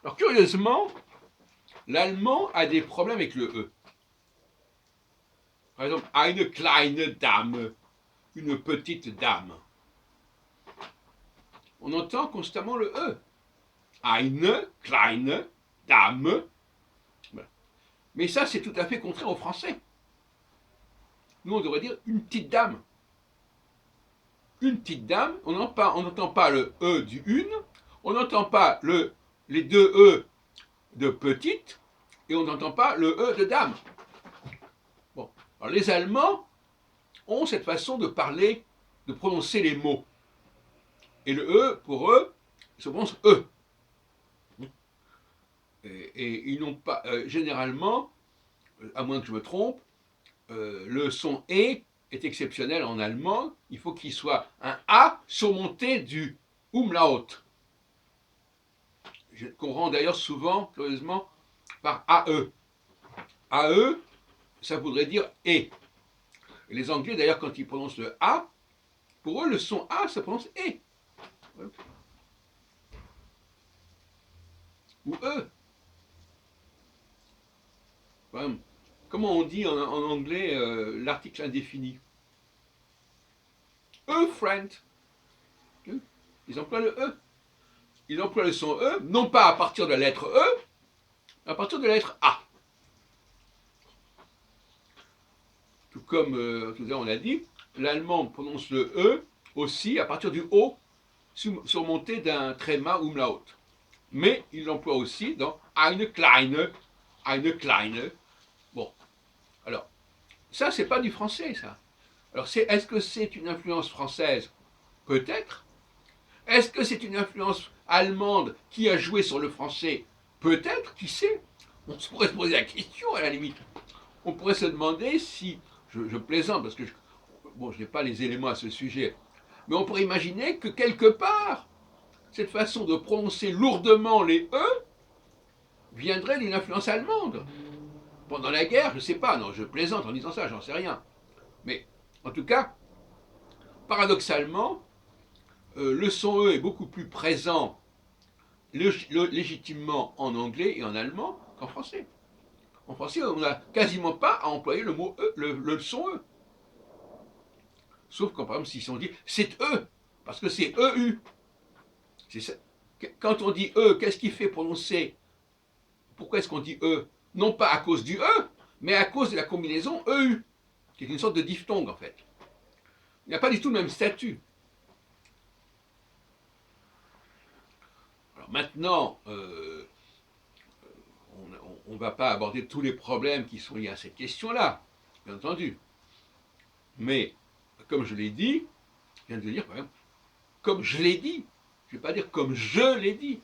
Alors curieusement, l'allemand a des problèmes avec le E. Par exemple, eine kleine Dame, une petite dame. On entend constamment le E. Eine kleine Dame. Voilà. Mais ça, c'est tout à fait contraire au français. Nous, on devrait dire une petite dame. Une petite dame, on n'entend pas le E du une, on n'entend pas les deux E de petite, et on n'entend pas le E de dame. Bon. Alors, les Allemands ont cette façon de parler, de prononcer les mots. Et le E, pour eux, se prononce E. Et ils n'ont pas, généralement, à moins que je me trompe, le son E est exceptionnel en allemand. Il faut qu'il soit un A surmonté du umlaut, qu'on rend d'ailleurs souvent, curieusement, par AE. AE, ça voudrait dire E. Et les Anglais, d'ailleurs, quand ils prononcent le A, pour eux, le son A, ça prononce E. Ou E. Comment on dit en anglais l'article indéfini? E, friend. Ils emploient le E. Ils emploient le son E, non pas à partir de la lettre E, mais à partir de la lettre A. Tout comme tout à l'heure on a dit, l'allemand prononce le E aussi à partir du O surmonté d'un tréma umlaut. Mais il l'emploie aussi dans eine kleine, eine kleine. Bon, alors, ça c'est pas du français ça. Alors est-ce que c'est une influence française? Peut-être. Est-ce que c'est une influence allemande qui a joué sur le français? Peut-être, qui sait? On pourrait se poser la question à la limite. On pourrait se demander si, je plaisante parce que je n'ai pas les éléments à ce sujet, mais on pourrait imaginer que quelque part, cette façon de prononcer lourdement les E viendrait d'une influence allemande. Pendant la guerre, je ne sais pas, non, je plaisante en disant ça, j'en sais rien. Mais en tout cas, paradoxalement, le son E est beaucoup plus présent légitimement en anglais et en allemand qu'en français. En français, on n'a quasiment pas à employer le mot E, le son E. Sauf quand, par exemple, si on dit c'est E, parce que c'est EU. Quand on dit E, qu'est-ce qui fait prononcer? Pourquoi est-ce qu'on dit E? Non pas à cause du E, mais à cause de la combinaison EU, qui est une sorte de diphtongue en fait. Il n'y a pas du tout le même statut. Alors maintenant, on ne va pas aborder tous les problèmes qui sont liés à cette question-là, bien entendu. Mais, comme je l'ai dit, je viens de dire, par exemple, comme je l'ai dit, je ne vais pas dire comme je l'ai dit.